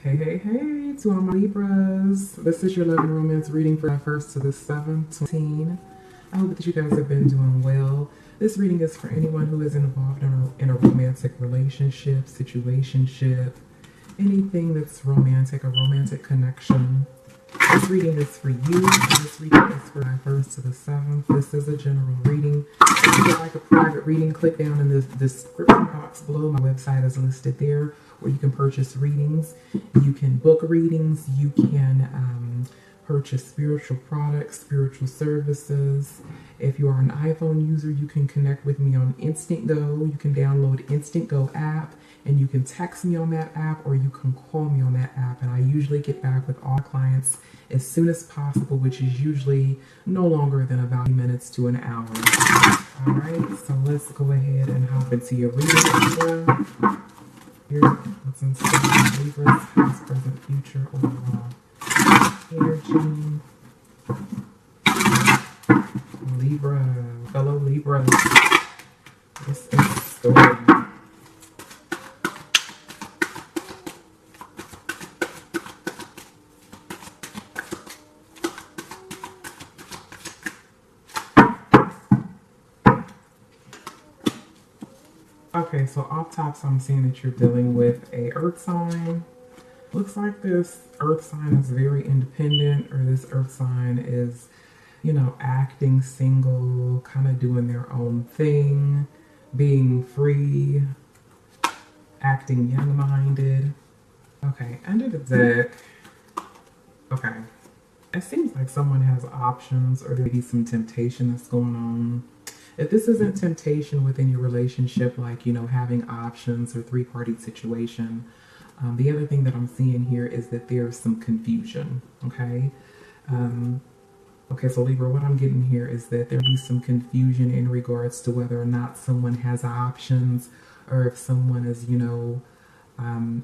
Hey, hey, hey, to all my Libras. This is your love and romance reading for the 1st to the 7th, 20. I hope that you guys have been doing well. This reading is for anyone who is involved in a romantic relationship, situationship, anything that's romantic, a romantic connection. This reading is for you. This reading is for the 1st to the 7th. This is a general reading. If you would like a private reading, click down in the description box below. My website is listed there where you can purchase readings. You can book readings. You can purchase spiritual products, spiritual services. If you are an iPhone user, you can connect with me on Instant Go. You can download Instant Go app and you can text me on that app or you can call me on that app. And I usually get back with all clients as soon as possible, which is usually no longer than about 20 minutes to an hour. All right, so let's go ahead and hop into your reading. Here's what's inside Libra's past, present, future, overall energy. Libra, fellow Libra, this is the story. Okay, so off top, so I'm seeing that you're dealing with a earth sign. Looks like this earth sign is very independent, or this earth sign is, you know, acting single, kind of doing their own thing, being free, acting young-minded. Okay, under the deck, okay, it seems like someone has options, or there may be some temptation that's going on. If this isn't temptation within your relationship, like, you know, having options or three-party situation, the other thing that I'm seeing here is that there's some confusion, okay? Okay, so Libra, what I'm getting here is that there'll be some confusion in regards to whether or not someone has options, or if someone is, you know,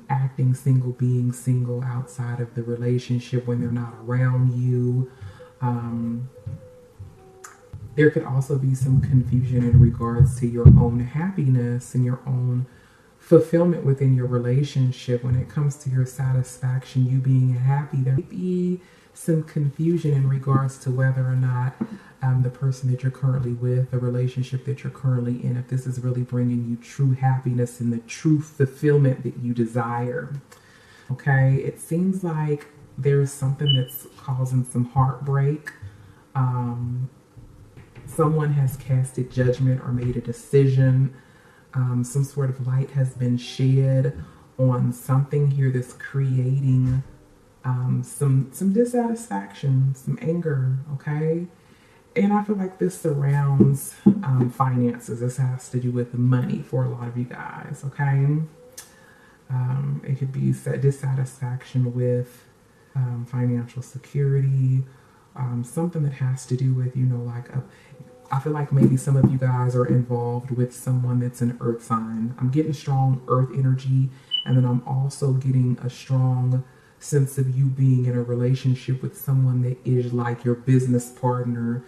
acting single, being single outside of the relationship when they're not around you. There could also be some confusion in regards to your own happiness and your own fulfillment within your relationship. When it comes to your satisfaction, you being happy, there may be some confusion in regards to whether or not the person that you're currently with, the relationship that you're currently in, if this is really bringing you true happiness and the true fulfillment that you desire. Okay, it seems like there's something that's causing some heartbreak. Someone has casted judgment or made a decision. Some sort of light has been shed on something here that's creating some dissatisfaction, some anger, okay? And I feel like this surrounds finances. This has to do with money for a lot of you guys, okay? It could be dissatisfaction with financial security, something that has to do with, you know, like I feel like maybe some of you guys are involved with someone that's an earth sign. I'm getting strong earth energy, and then I'm also getting a strong sense of you being in a relationship with someone that is like your business partner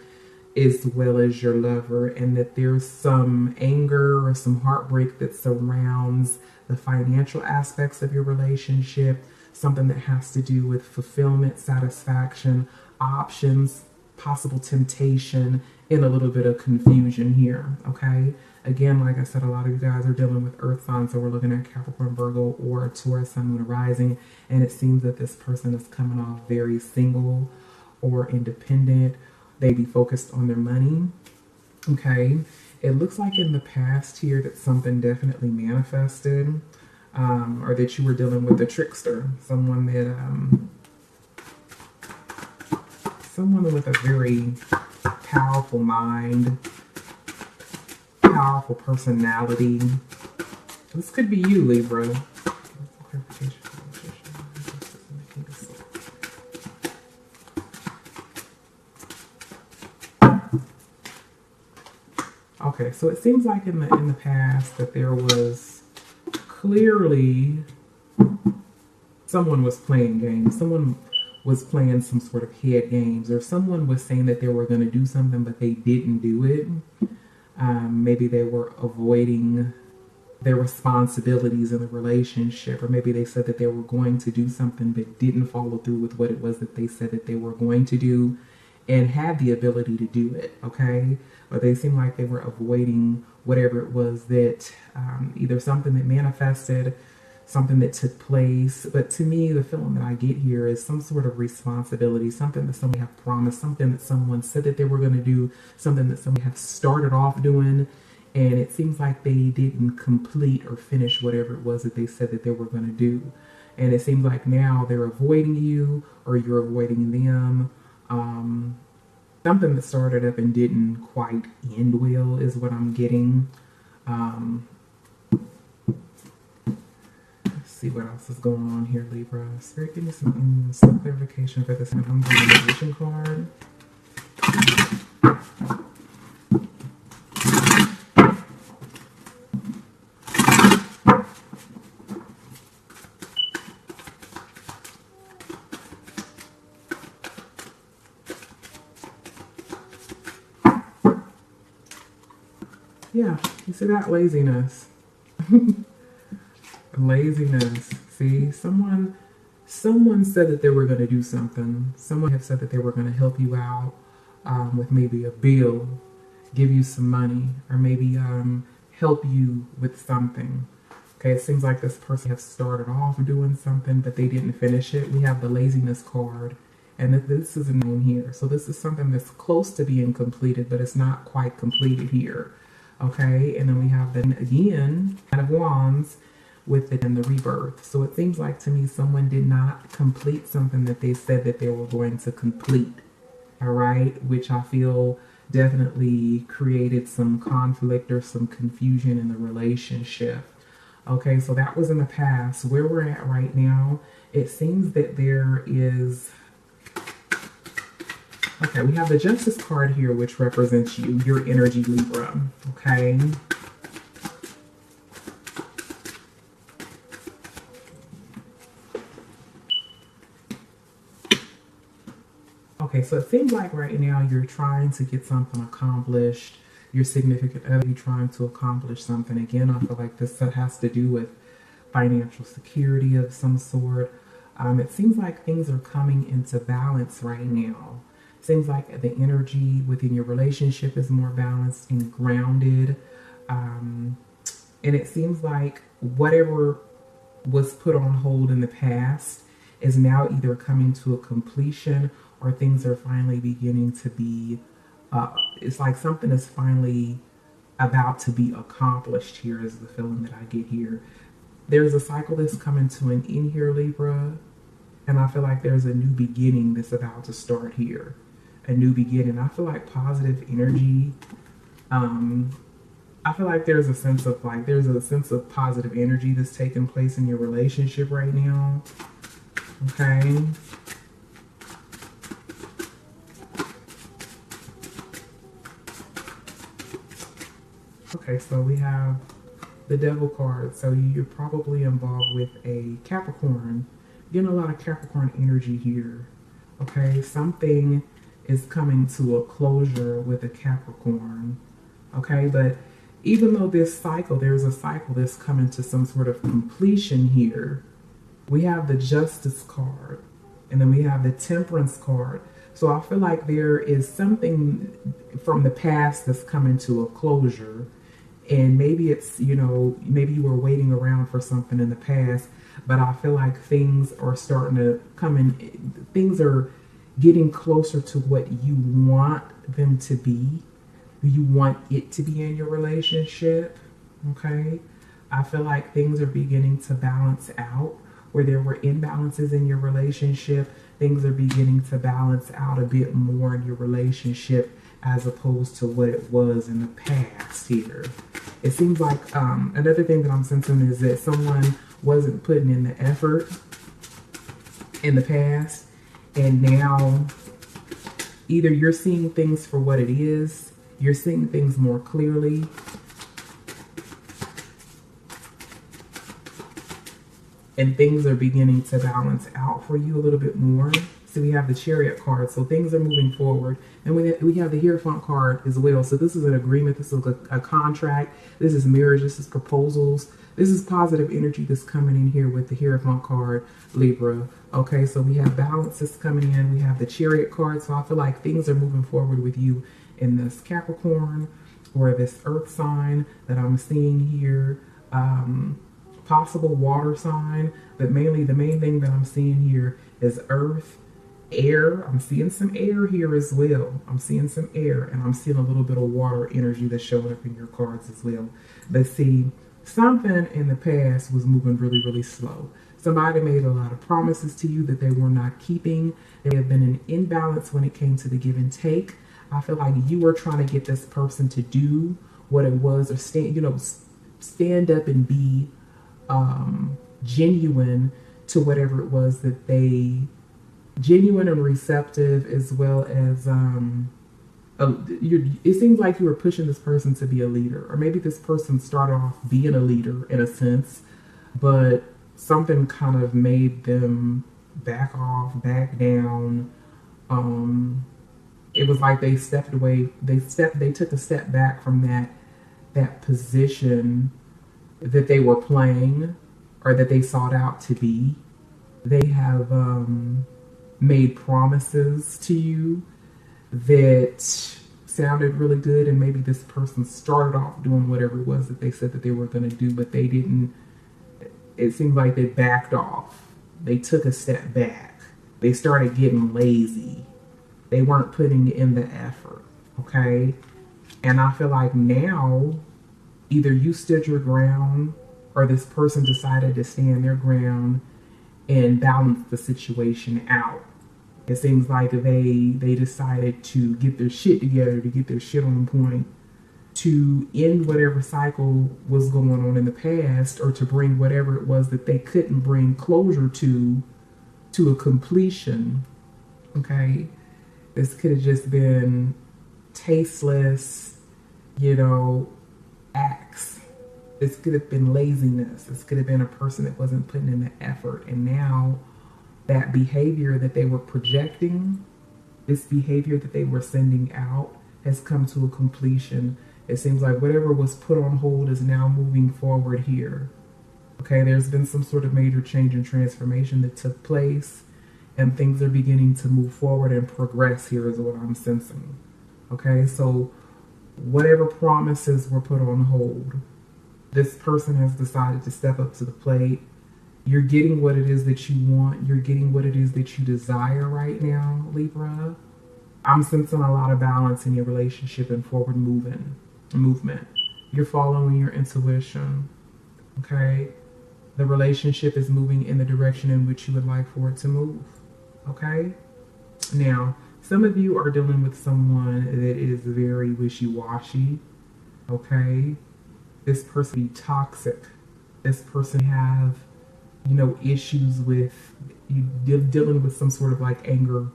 as well as your lover, and that there's some anger or some heartbreak that surrounds the financial aspects of your relationship, something that has to do with fulfillment, satisfaction, options, possible temptation, and a little bit of confusion here, okay? Again, like I said, a lot of you guys are dealing with earth signs, so we're looking at Capricorn, Virgo, or Taurus, Sun, Moon, Rising, and it seems that this person is coming off very single or independent. They be focused on their money, okay? It looks like in the past here that something definitely manifested, or that you were dealing with a trickster, someone with a very powerful mind, powerful personality. This could be you, Libra. Okay, so it seems like in the past that there was clearly someone was playing games. Someone was playing some sort of head games, or someone was saying that they were going to do something but they didn't do it. Maybe they were avoiding their responsibilities in the relationship, or maybe they said that they were going to do something but didn't follow through with what it was that they said that they were going to do and had the ability to do it, okay? Or they seem like they were avoiding whatever it was that either something that manifested, something that took place. But to me, the feeling that I get here is some sort of responsibility, something that somebody have promised, something that someone said that they were going to do, something that somebody have started off doing, and it seems like they didn't complete or finish whatever it was that they said that they were going to do. And it seems like now they're avoiding you or you're avoiding them. Something that started up and didn't quite end well is what I'm getting. Let's see what else is going on here, Libra. Spirit, give me some clarification for this Magician card. Yeah, you see that? Laziness. Laziness. See, someone said that they were going to do something. Someone have said that they were going to help you out with maybe a bill, give you some money, or maybe help you with something. Okay, it seems like this person has started off doing something, but they didn't finish it. We have the laziness card, and this is a known here. So this is something that's close to being completed, but it's not quite completed here. Okay, and then we have then again Nine of Wands with it in the rebirth. So it seems like to me someone did not complete something that they said that they were going to complete. All right, which I feel definitely created some conflict or some confusion in the relationship. Okay, so that was in the past. Where we're at right now, it seems that there is... Okay, we have the Justice card here, which represents you, your energy, Libra, okay? Okay, so it seems like right now you're trying to get something accomplished. Your significant other, you're trying to accomplish something. Again, I feel like this has to do with financial security of some sort. It seems like things are coming into balance right now. Seems like the energy within your relationship is more balanced and grounded. And it seems like whatever was put on hold in the past is now either coming to a completion or things are finally beginning to be, it's like something is finally about to be accomplished here is the feeling that I get here. There's a cycle that's coming to an end here, Libra. And I feel like there's a new beginning that's about to start here. A new beginning. I feel like positive energy. I feel like there's a sense of positive energy that's taking place in your relationship right now. Okay. Okay, so we have the Devil card. So you're probably involved with a Capricorn. Getting a lot of Capricorn energy here. Okay, something is coming to a closure with a Capricorn. Okay, but even though there's a cycle that's coming to some sort of completion here, we have the Justice card, and then we have the Temperance card. So I feel like there is something from the past that's coming to a closure, and maybe it's, maybe you were waiting around for something in the past, but I feel like things are starting to come in, things are getting closer to what you want them to be. You want it to be in your relationship, okay? I feel like things are beginning to balance out. Where there were imbalances in your relationship, things are beginning to balance out a bit more in your relationship as opposed to what it was in the past here. It seems like another thing that I'm sensing is that someone wasn't putting in the effort in the past, and now either you're seeing things for what it is, you're seeing things more clearly, and things are beginning to balance out for you a little bit more. So we have the Chariot card. So things are moving forward. And we have the Hierophant card as well. So this is an agreement. This is a contract. This is marriage. This is proposals. This is positive energy that's coming in here with the Hierophant card, Libra. Okay, so we have balances coming in. We have the Chariot card. So I feel like things are moving forward with you in this Capricorn or this earth sign that I'm seeing here. Possible water sign, but mainly the main thing that I'm seeing here is earth, air. I'm seeing some air here as well. I'm seeing some air, and I'm seeing a little bit of water energy that's showing up in your cards as well. But see, something in the past was moving really, really slow. Somebody made a lot of promises to you that they were not keeping. There have been an imbalance when it came to the give and take. I feel like you were trying to get this person to do what it was, or stand up and be genuine to whatever it was that they, genuine and receptive, as well as it seems like you were pushing this person to be a leader, or maybe this person started off being a leader in a sense, but something kind of made them back off, back down. It was like they stepped away. They took a step back from that position that they were playing, or that they sought out to be. They have made promises to you that sounded really good, and maybe this person started off doing whatever it was that they said that they were going to do, but they didn't. It seemed like they backed off. They took a step back. They started getting lazy. They weren't putting in the effort, okay? And I feel like now, either you stood your ground, or this person decided to stand their ground and balance the situation out. It seems like they decided to get their shit together, to get their shit on point, to end whatever cycle was going on in the past, or to bring whatever it was that they couldn't bring closure to a completion, okay? This could have just been tasteless, acts. This could have been laziness. This could have been a person that wasn't putting in the effort. And now that behavior that they were projecting, this behavior that they were sending out, has come to a completion. It seems like whatever was put on hold is now moving forward here. Okay, there's been some sort of major change and transformation that took place, and things are beginning to move forward and progress here is what I'm sensing. Okay, so whatever promises were put on hold, this person has decided to step up to the plate. You're getting what it is that you want. You're getting what it is that you desire right now, Libra. I'm sensing a lot of balance in your relationship and forward movement. You're following your intuition, okay? The relationship is moving in the direction in which you would like for it to move, okay? Now, some of you are dealing with someone that is very wishy-washy, okay? This person be toxic. This person have, issues with you dealing with some sort of like anger,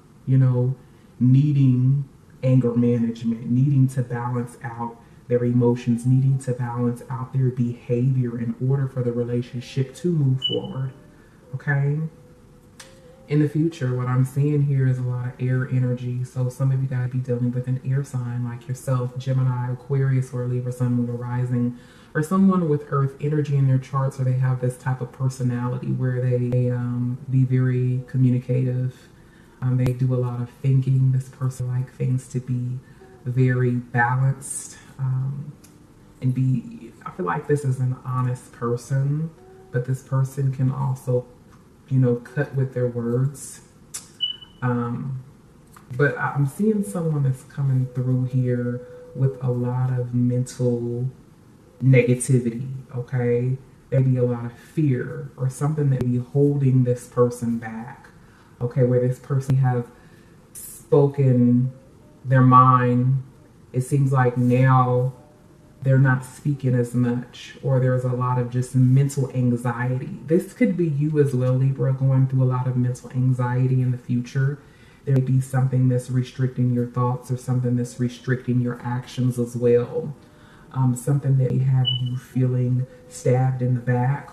needing anger management, needing to balance out their emotions, needing to balance out their behavior in order for the relationship to move forward, okay? In the future, what I'm seeing here is a lot of air energy. So some of you gotta be dealing with an air sign like yourself, Gemini, Aquarius, or Libra, Sun, Moon, or Rising, or someone with earth energy in their charts, or they have this type of personality where they be very communicative. They do a lot of thinking. This person likes things to be very balanced, and I feel like this is an honest person, but this person can also cut with their words. But I'm seeing someone that's coming through here with a lot of mental negativity, okay? Maybe a lot of fear, or something that be holding this person back, okay? Where this person have spoken their mind, it seems like now they're not speaking as much, or there's a lot of just mental anxiety. This could be you as well, Libra, going through a lot of mental anxiety in the future. There may be something that's restricting your thoughts, or something that's restricting your actions as well. Something that may have you feeling stabbed in the back,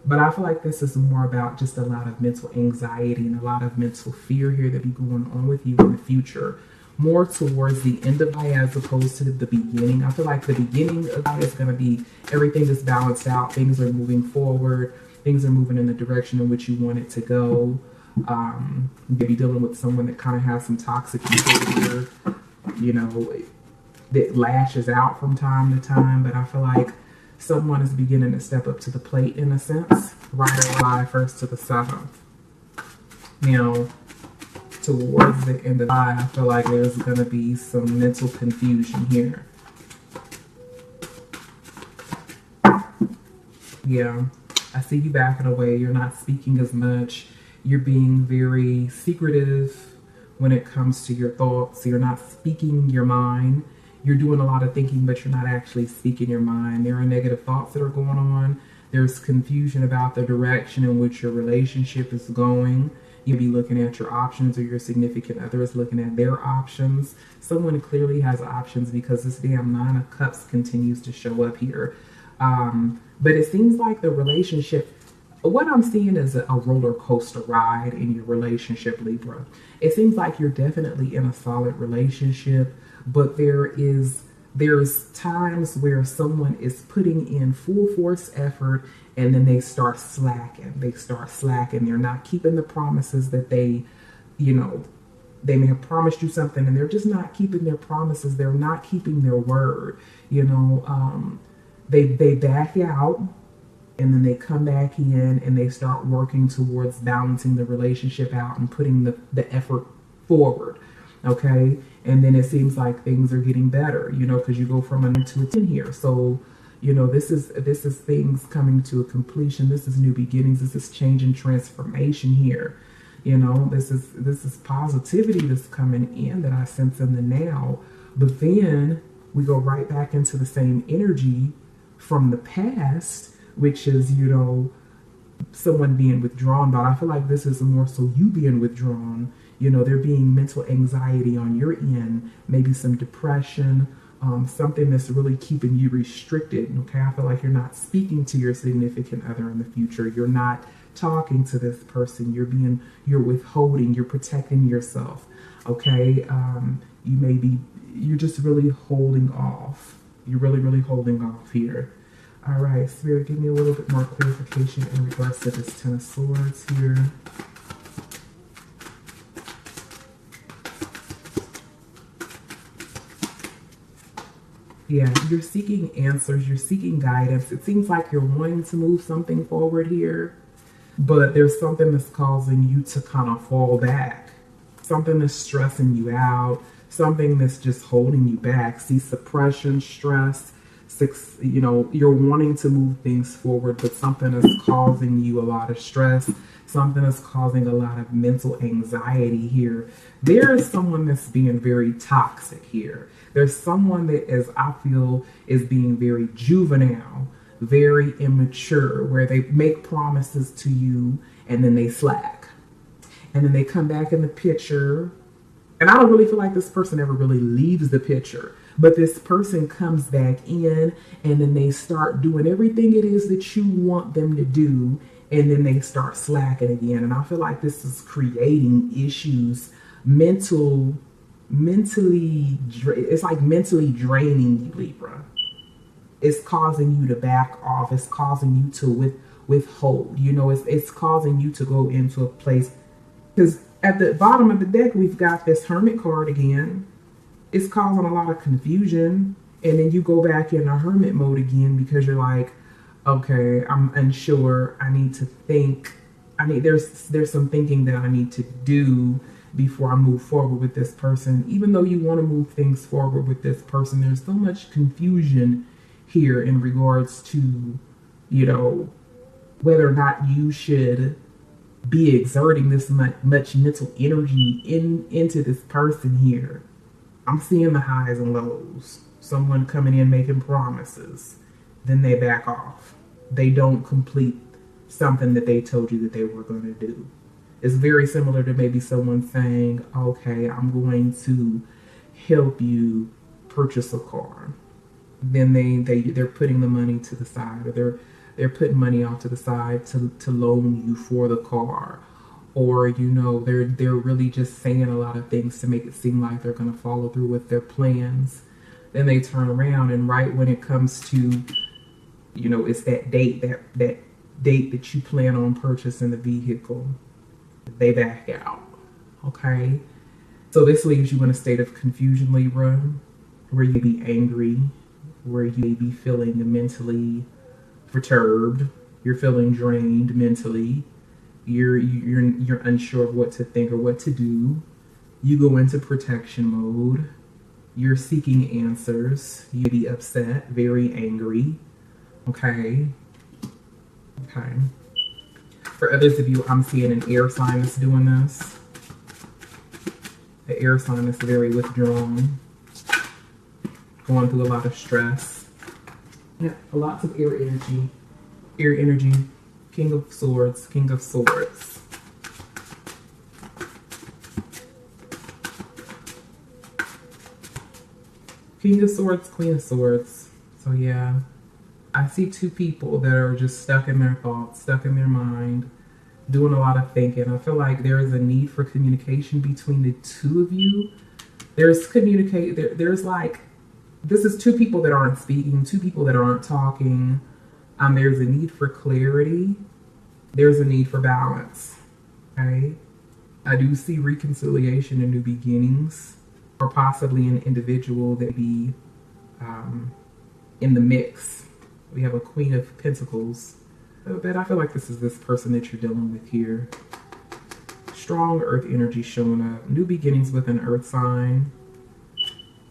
But I feel like this is more about just a lot of mental anxiety and a lot of mental fear here that be going on with you in the future. More towards the end of July as opposed to the beginning. I feel like the beginning of July is going to be everything is balanced out. Things are moving forward. Things are moving in the direction in which you want it to go. Maybe dealing with someone that kind of has some toxic behavior, you know, that lashes out from time to time. But I feel like someone is beginning to step up to the plate in a sense, right on July 1st to the 7th. You know, towards the end of July, I feel like there's going to be some mental confusion here. Yeah, I see you backing away. You're not speaking as much. You're being very secretive when it comes to your thoughts. You're not speaking your mind. You're doing a lot of thinking, but you're not actually speaking your mind. There are negative thoughts that are going on. There's confusion about the direction in which your relationship is going. You'll be looking at your options, or your significant other is looking at their options. Someone clearly has options because this damn Nine of Cups continues to show up here. But it seems like the relationship, what I'm seeing is a roller coaster ride in your relationship, Libra. It seems like you're definitely in a solid relationship, but there's times where someone is putting in full force effort and then they start slacking. They're not keeping the promises that they may have promised you something and they're just not keeping their promises. They're not keeping their word. They back out and then they come back in and they start working towards balancing the relationship out and putting the effort forward. Okay. And then it seems like things are getting better, because you go from a 9 to a 10 here. So, this is things coming to a completion. This is new beginnings. This is change and transformation here. This is positivity that's coming in that I sense in the now. But then we go right back into the same energy from the past, which is, someone being withdrawn. But I feel like this is more so you being withdrawn. There being mental anxiety on your end, maybe some depression, something that's really keeping you restricted. Okay, I feel like you're not speaking to your significant other in the future. You're not talking to this person. You're withholding. You're protecting yourself. Okay, you're just really holding off. You're really holding off here. All right, Spirit, give me a little bit more clarification in regards to this Ten of Swords here. Yeah, you're seeking answers, you're seeking guidance. It seems like you're wanting to move something forward here, but there's something that's causing you to kind of fall back. Something that's stressing you out, something that's just holding you back. See, suppression, stress, you're wanting to move things forward, but something is causing you a lot of stress. Something is causing a lot of mental anxiety here. There is someone that's being very toxic here. There's someone that I feel is being very juvenile, very immature, where they make promises to you and then they slack. And then they come back in the picture. And I don't really feel like this person ever really leaves the picture. But this person comes back in and then they start doing everything it is that you want them to do. And then they start slacking again. And I feel like this is creating issues, mentally, it's like mentally draining you, Libra. It's causing you to back off. It's causing you to withhold. It's causing you to go into a place. Because at the bottom of the deck, we've got this Hermit card again. It's causing a lot of confusion. And then you go back in a hermit mode again because you're like, okay, I'm unsure. I need to think. There's some thinking that I need to do before I move forward with this person. Even though you want to move things forward with this person, there's so much confusion here in regards to, whether or not you should be exerting this much mental energy into this person here. I'm seeing the highs and lows. Someone coming in making promises, then they back off. They don't complete something that they told you that they were going to do. It's very similar to maybe someone saying, okay, I'm going to help you purchase a car. Then they're putting the money to the side, or they're putting money off to the side to loan you for the car. Or, you know, they're really just saying a lot of things to make it seem like they're going to follow through with their plans. Then they turn around, and right when it comes to, you know, it's that date, that date that you plan on purchasing the vehicle, they back out. Okay? So this leaves you in a state of confusion, Libra, where you be angry, where you may be feeling mentally perturbed, you're feeling drained mentally. You're unsure of what to think or what to do. You go into protection mode. You're seeking answers. You be upset, very angry. Okay. Okay. For others of you, I'm seeing an air sign that's doing this. The air sign is very withdrawn, going through a lot of stress. Yeah, lots of air energy. Air energy. King of Swords, King of Swords. King of Swords, Queen of Swords. So yeah, I see two people that are just stuck in their thoughts, stuck in their mind, doing a lot of thinking. I feel like there is a need for communication between the two of you. There's like, this is two people that aren't speaking, two people that aren't talking. There's a need for clarity. There's a need for balance. Okay. I do see reconciliation and new beginnings, or possibly an individual that be in the mix. We have a Queen of Pentacles. But I feel like this is this person that you're dealing with here. Strong earth energy showing up. New beginnings with an earth sign.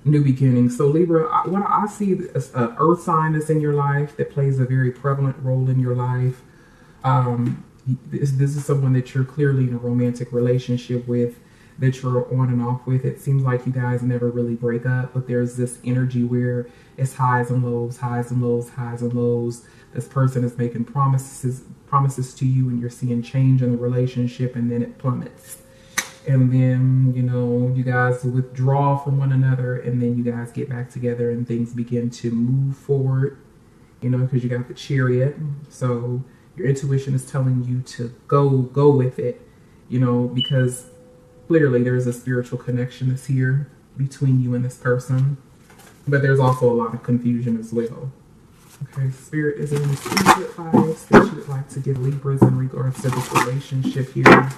New beginnings. So Libra, what I see is an earth sign that's in your life that plays a very prevalent role in your life. This is someone that you're clearly in a romantic relationship with, that you're on and off with. It seems like you guys never really break up, but there's this energy where it's highs and lows, highs and lows, highs and lows. This person is making promises to you, and you're seeing change in the relationship, and then it plummets. And then, you know, you guys withdraw from one another, and then you guys get back together and things begin to move forward, you know, because you got the Chariot. So your intuition is telling you to go with it, you know, because clearly there's a spiritual connection that's here between you and this person. But there's also a lot of confusion as well. Okay, Spirit, is there any spiritual advice that you would like to give Libras in regards to this relationship here?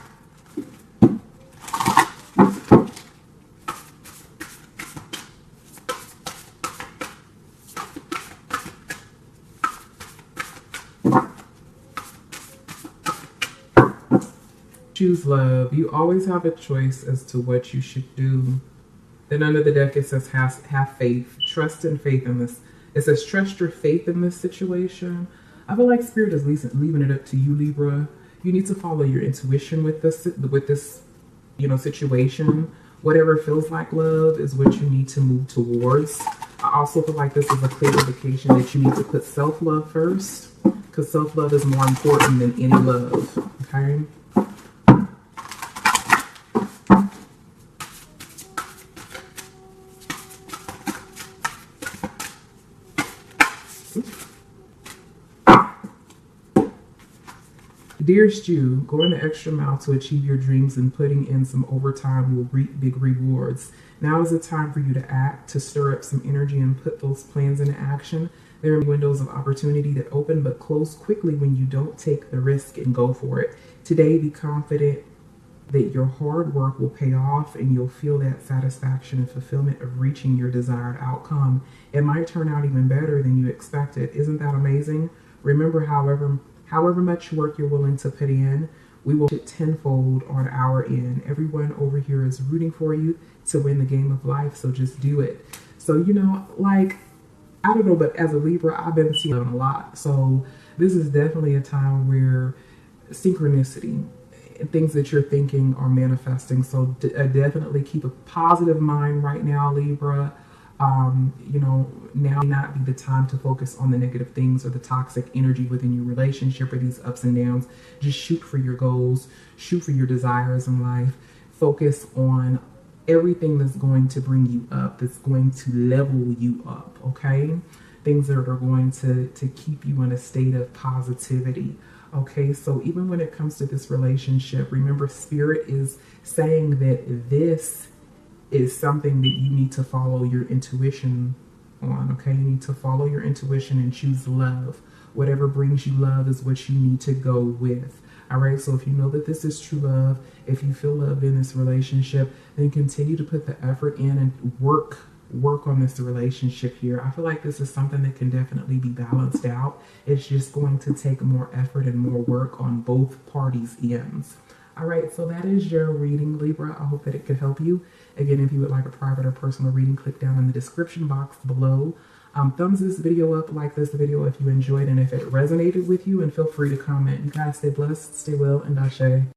Choose love. You always have a choice as to what you should do. Then under the deck it says have faith. Trust and faith in this. It says trust your faith in this situation. I feel like Spirit is leaving it up to you, Libra. You need to follow your intuition with this, you know, situation. Whatever feels like love is what you need to move towards. I also feel like this is a clear indication that you need to put self-love first, because self-love is more important than any love. Okay. Dearest you, going the extra mile to achieve your dreams and putting in some overtime will reap big rewards. Now is the time for you to act, to stir up some energy and put those plans into action. There are windows of opportunity that open but close quickly when you don't take the risk and go for it. Today, be confident that your hard work will pay off and you'll feel that satisfaction and fulfillment of reaching your desired outcome. It might turn out even better than you expected. Isn't that amazing? Remember, however much work you're willing to put in, we will get tenfold on our end. Everyone over here is rooting for you to win the game of life, so just do it. So, you know, like, I don't know, but as a Libra, I've been seeing a lot. So this is definitely a time where synchronicity, things that you're thinking are manifesting. So definitely keep a positive mind right now, Libra. You know, now may not be the time to focus on the negative things or the toxic energy within your relationship or these ups and downs. Just shoot for your goals, shoot for your desires in life. Focus on everything that's going to bring you up, that's going to level you up, okay? things that are going to keep you in a state of positivity. Okay, so even when it comes to this relationship, remember, Spirit is saying that this is something that you need to follow your intuition on. Okay, you need to follow your intuition and choose love. Whatever brings you love is what you need to go with. All right, so if you know that this is true love, if you feel love in this relationship, then continue to put the effort in and work on this relationship here. I feel like this is something that can definitely be balanced out. It's just going to take more effort and more work on both parties' ends. All right, so that is your reading, Libra. I hope that it could help you. Again, if you would like a private or personal reading, click down in the description box below. Thumbs this video up, like this video if you enjoyed and if it resonated with you, and feel free to comment. You guys stay blessed, stay well, and Ashe.